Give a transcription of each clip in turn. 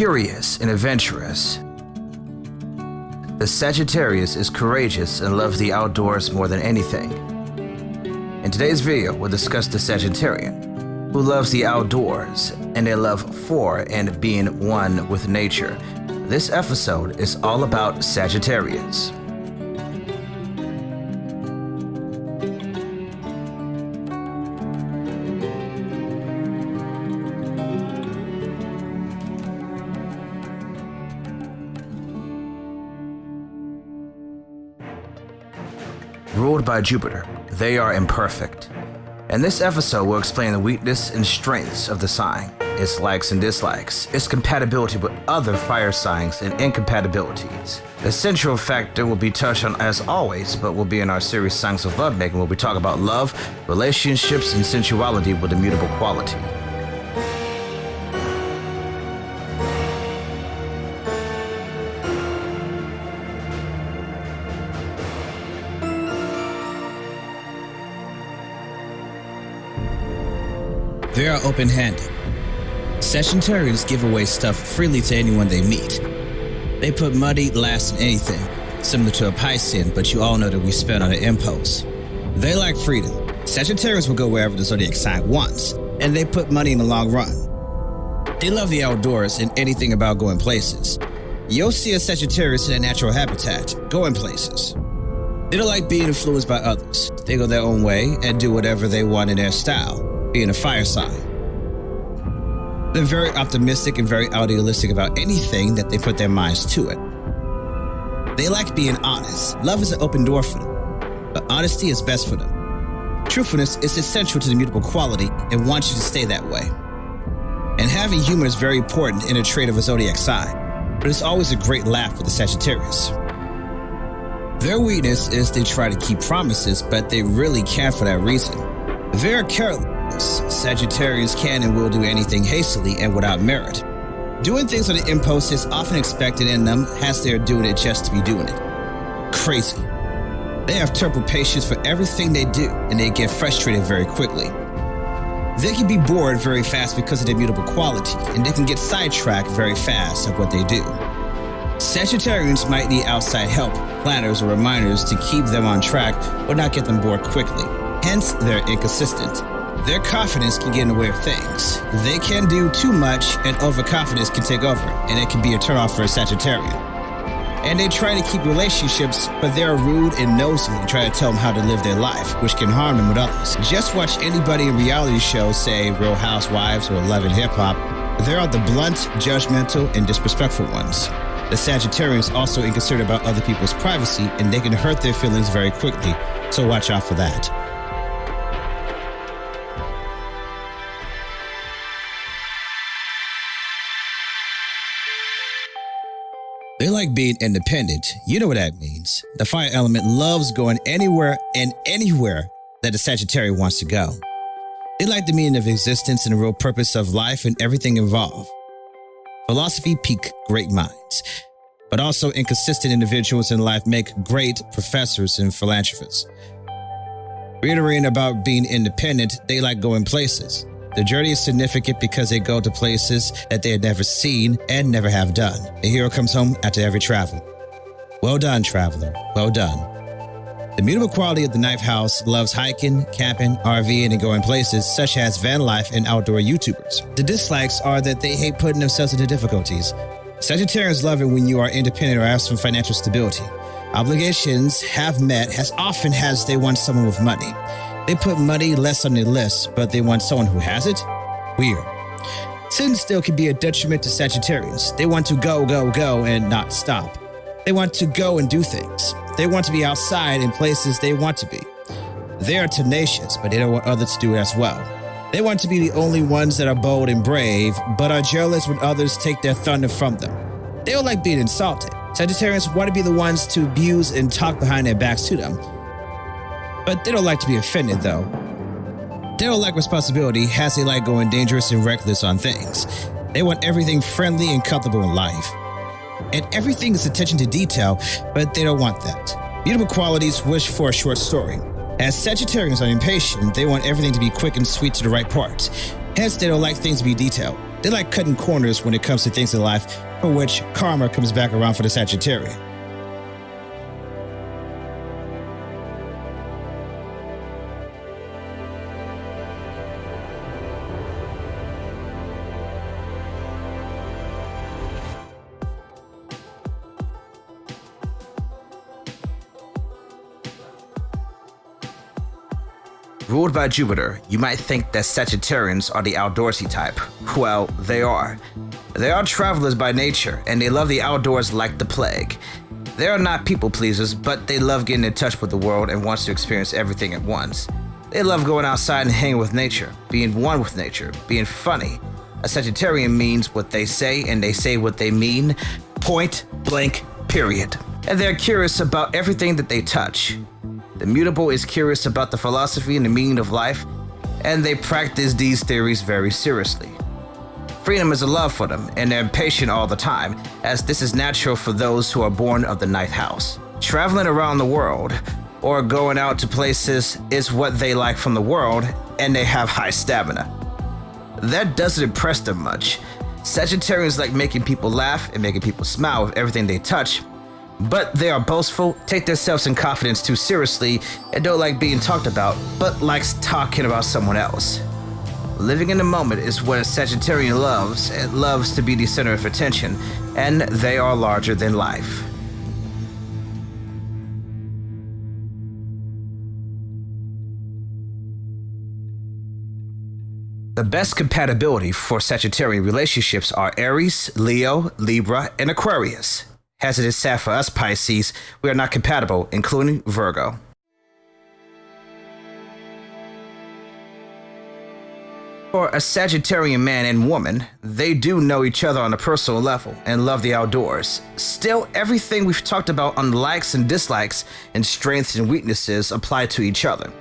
curious and adventurous. The Sagittarius is courageous and loves the outdoors more than anything. In today's video, we'll discuss the Sagittarian, who loves the outdoors and a love for and being one with nature. This episode is all about Sagittarius. Ruled by Jupiter, they are imperfect. In this episode, we'll explain the weakness and strengths of the sign, its likes and dislikes, its compatibility with other fire signs and incompatibilities. The central factor will be touched on as always, but will be in our series Signs of Lovemaking, where we talk about love, relationships, and sensuality with immutable quality. They are open-handed. Sagittarians give away stuff freely to anyone they meet. They put money last in anything, similar to a Piscean, but you all know that we spend on an impulse. They like freedom. Sagittarians will go wherever the zodiac sign wants, and they put money in the long run. They love the outdoors and anything about going places. You'll see a Sagittarius in a natural habitat, going places. They don't like being influenced by others. They go their own way and do whatever they want in their style, being a fire sign. They're very optimistic and very idealistic about anything that they put their minds to it. They like being honest. Love is an open door for them, but honesty is best for them. Truthfulness is essential to the immutable quality and wants you to stay that way. And having humor is very important in a trait of a zodiac sign, but it's always a great laugh for the Sagittarius. Their weakness is they try to keep promises, but they really can't for that reason. Very careless. Sagittarians can and will do anything hastily and without merit. Doing things on an impulse is often expected in them, as they're doing it just to be doing it. Crazy. They have terrible patience for everything they do, and they get frustrated very quickly. They can be bored very fast because of their immutable quality, and they can get sidetracked very fast at what they do. Sagittarians might need outside help, planners, or reminders to keep them on track, but not get them bored quickly. Hence, they're inconsistent. Their confidence can get in the way of things. They can do too much, and overconfidence can take over, and it can be a turnoff for a Sagittarian. And they try to keep relationships, but they're rude and nosy and try to tell them how to live their life, which can harm them with others. Just watch anybody in reality shows, say Real Housewives or Love and Hip Hop. They are the blunt, judgmental, and disrespectful ones. The Sagittarians also inconsiderate about other people's privacy, and they can hurt their feelings very quickly, so watch out for that. They like being independent. You know what that means. The fire element loves going anywhere and anywhere that the Sagittarius wants to go. They like the meaning of existence and the real purpose of life and everything involved. Philosophy piques great minds, but also inconsistent individuals in life make great professors and philanthropists. Reiterating about being independent, they like going places. The journey is significant because they go to places that they had never seen and never have done. A hero comes home after every travel. Well done, traveler. Well done. The immutable quality of the ninth house loves hiking, camping, RVing, and going places such as van life and outdoor YouTubers. The dislikes are that they hate putting themselves into difficulties. Sagittarians love it when you are independent or have some financial stability. Obligations have met as often as they want someone with money. They put money less on their list, but they want someone who has it? Weird. Sitting still can be a detriment to Sagittarians. They want to go, go, go, and not stop. They want to go and do things. They want to be outside in places they want to be. They are tenacious, but they don't want others to do it as well. They want to be the only ones that are bold and brave, but are jealous when others take their thunder from them. They don't like being insulted. Sagittarians want to be the ones to abuse and talk behind their backs to them. But they don't like to be offended, though. They don't like responsibility, as they like going dangerous and reckless on things. They want everything friendly and comfortable in life. And everything is attention to detail, but they don't want that. Beautiful qualities wish for a short story. As Sagittarians are impatient, they want everything to be quick and sweet to the right parts. Hence, they don't like things to be detailed. They like cutting corners when it comes to things in life, for which karma comes back around for the Sagittarian. Ruled by Jupiter, you might think that Sagittarians are the outdoorsy type. Well, they are. They are travelers by nature, and they love the outdoors like the plague. They are not people pleasers, but they love getting in touch with the world and wants to experience everything at once. They love going outside and hanging with nature, being one with nature, being funny. A Sagittarian means what they say, and they say what they mean. Point blank, period. And they're curious about everything that they touch. The mutable is curious about the philosophy and the meaning of life, and they practice these theories very seriously. Freedom is a love for them, and they're impatient all the time, as this is natural for those who are born of the ninth house. Traveling around the world, or going out to places, is what they like from the world, and they have high stamina. That doesn't impress them much. Sagittarians like making people laugh and making people smile with everything they touch, but they are boastful, take themselves and confidence too seriously, and don't like being talked about, but likes talking about someone else. Living in the moment is what a Sagittarian loves. It loves to be the center of attention, and they are larger than life. The best compatibility for Sagittarian relationships are Aries, Leo, Libra, and Aquarius. As it is sad for us Pisces, we are not compatible, including Virgo. For a Sagittarian man and woman, they do know each other on a personal level and love the outdoors. Still, everything we've talked about on likes and dislikes and strengths and weaknesses apply to each other.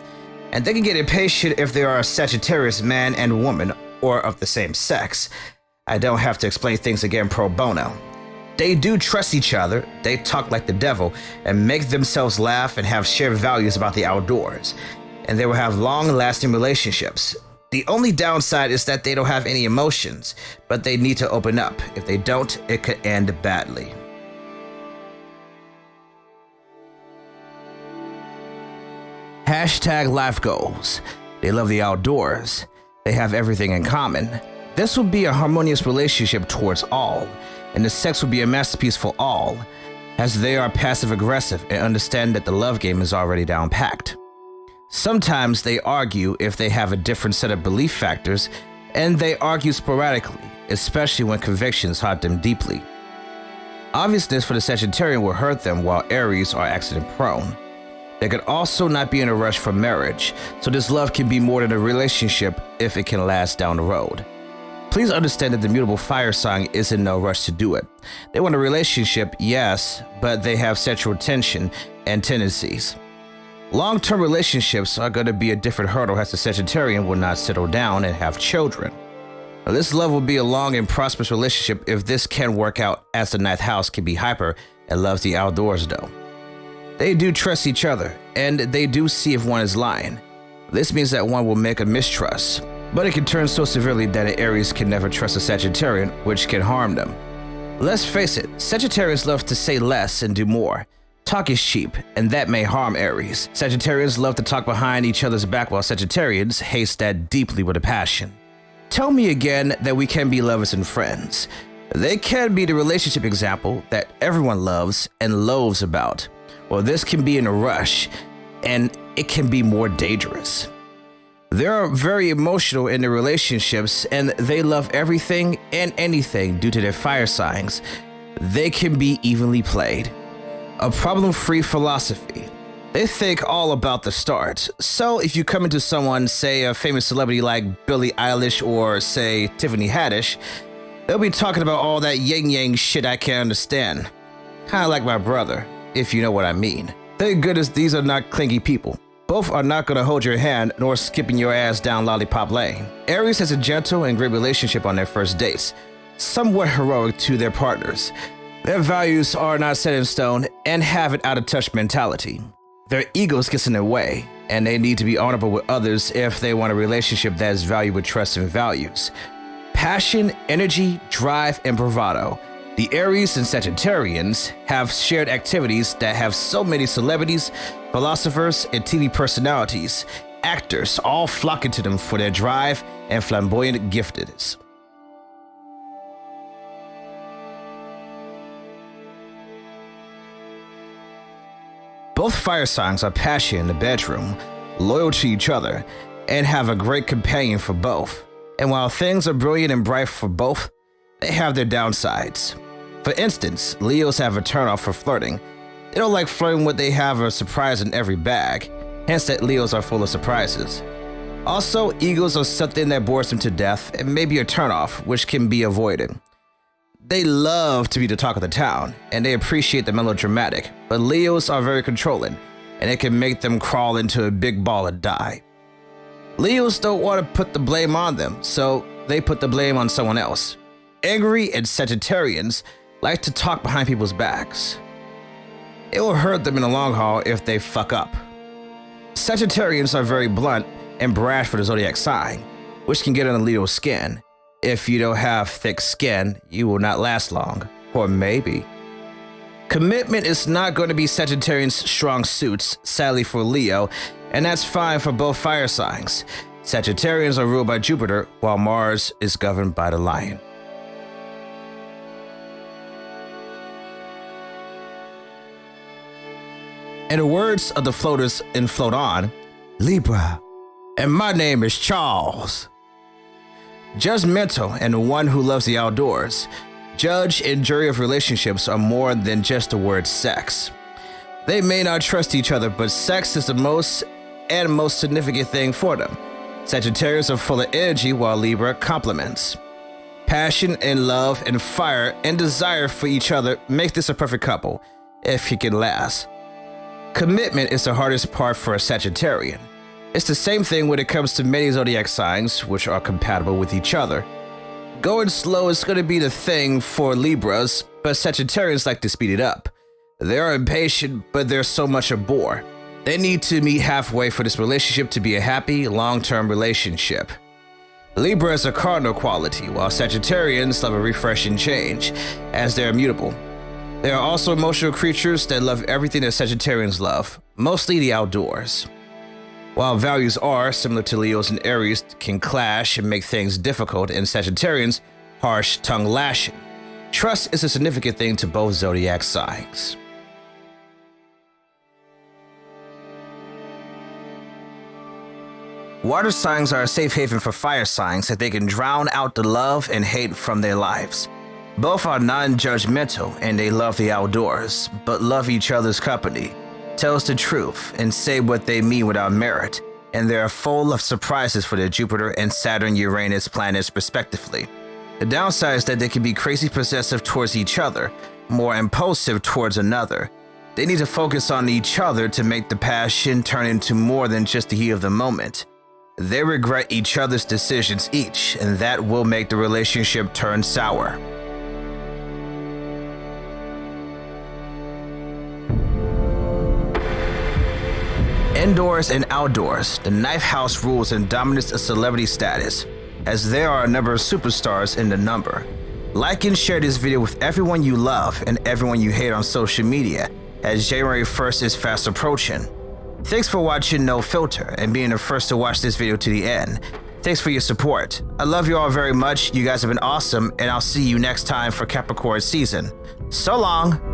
And they can get impatient if they are a Sagittarius man and woman or of the same sex. I don't have to explain things again pro bono. They do trust each other, they talk like the devil, and make themselves laugh and have shared values about the outdoors. And they will have long-lasting relationships. The only downside is that they don't have any emotions, but they need to open up. If they don't, it could end badly. Hashtag life goals. They love the outdoors. They have everything in common. This will be a harmonious relationship towards all, and the sex will be a masterpiece for all, as they are passive-aggressive and understand that the love game is already down-packed. Sometimes they argue if they have a different set of belief factors, and they argue sporadically, especially when convictions haunt them deeply. Obviousness for the Sagittarian will hurt them, while Aries are accident-prone. They could also not be in a rush for marriage, so this love can be more than a relationship if it can last down the road. Please understand that the mutable fire sign is in no rush to do it. They want a relationship, yes, but they have sexual tension and tendencies. Long-term relationships are going to be a different hurdle, as the Sagittarian will not settle down and have children. Now, this love will be a long and prosperous relationship if this can work out, as the ninth house can be hyper and loves the outdoors though. They do trust each other, and they do see if one is lying. This means that one will make a mistrust, but it can turn so severely that an Aries can never trust a Sagittarian, which can harm them. Let's face it, Sagittarians love to say less and do more. Talk is cheap, and that may harm Aries. Sagittarians love to talk behind each other's back, while Sagittarians hate that deeply with a passion. Tell me again that we can be lovers and friends. They can be the relationship example that everyone loves and loathes about. Or this can be in a rush, and it can be more dangerous. They are very emotional in their relationships, and they love everything and anything due to their fire signs. They can be evenly played. A problem-free philosophy. They think all about the start. So if you come into someone, say a famous celebrity like Billie Eilish or say Tiffany Haddish, they'll be talking about all that yin-yang shit I can't understand. Kinda like my brother, if you know what I mean. Thank goodness these are not clingy people. Both are not gonna hold your hand nor skipping your ass down lollipop lane. Aries has a gentle and great relationship on their first dates, somewhat heroic to their partners. Their values are not set in stone and have an out-of-touch mentality. Their egos gets in their way, and they need to be honorable with others if they want a relationship that is valued with trust and values. passion, energy, drive, and bravado. The Aries and Sagittarians have shared activities that have so many celebrities, philosophers, and TV personalities, actors all flocking to them for their drive and flamboyant giftedness. Both fire signs are passionate in the bedroom, loyal to each other, and have a great companion for both. And while things are brilliant and bright for both, they have their downsides. For instance, Leos have a turnoff for flirting. They don't like flirting when they have a surprise in every bag, hence that Leos are full of surprises. Also, egos are something that bores them to death and may be a turnoff, which can be avoided. They love to be the talk of the town, and they appreciate the melodramatic, but Leos are very controlling, and it can make them crawl into a big ball and die. Leos don't want to put the blame on them, so they put the blame on someone else. Angry and Sagittarians like to talk behind people's backs. It will hurt them in the long haul if they fuck up. Sagittarians are very blunt and brash for the zodiac sign, which can get on the Leo's skin. If you don't have thick skin, you will not last long, or maybe. Commitment is not going to be Sagittarian's strong suits, sadly for Leo, and that's fine for both fire signs. Sagittarians are ruled by Jupiter, while Mars is governed by the Lion. In the words of the floaters in Float On, Libra, and my name is Charles. Judgmental and the one who loves the outdoors. Judge and jury of relationships are more than just the word sex. They may not trust each other, but sex is the most significant thing for them. Sagittarius are full of energy while Libra compliments. Passion and love and fire and desire for each other make this a perfect couple, if it can last. Commitment is the hardest part for a Sagittarian. It's the same thing when it comes to many zodiac signs, which are compatible with each other. Going slow is going to be the thing for Libras, but Sagittarians like to speed it up. They are impatient, but they're so much a bore. They need to meet halfway for this relationship to be a happy, long-term relationship. Libra is a cardinal quality, while Sagittarians love a refreshing change, as they're immutable. They are also emotional creatures that love everything that Sagittarians love, mostly the outdoors. While values are, similar to Leos and Aries, can clash and make things difficult, and Sagittarians, harsh tongue lashing. Trust is a significant thing to both zodiac signs. Water signs are a safe haven for fire signs that they can drown out the love and hate from their lives. Both are non-judgmental and they love the outdoors, but love each other's company, tells the truth, and say what they mean without merit, and they are full of surprises for their Jupiter and Saturn-Uranus planets respectively. The downside is that they can be crazy possessive towards each other, more impulsive towards another. They need to focus on each other to make the passion turn into more than just the heat of the moment. They regret each other's decisions each, and that will make the relationship turn sour. Indoors and outdoors, the ninth house rules and dominates a celebrity status, as there are a number of superstars in the number. Like and share this video with everyone you love and everyone you hate on social media, as January 1st is fast approaching. Thanks for watching No Filter and being the first to watch this video to the end. Thanks for your support. I love you all very much, you guys have been awesome, and I'll see you next time for Capricorn season. So long!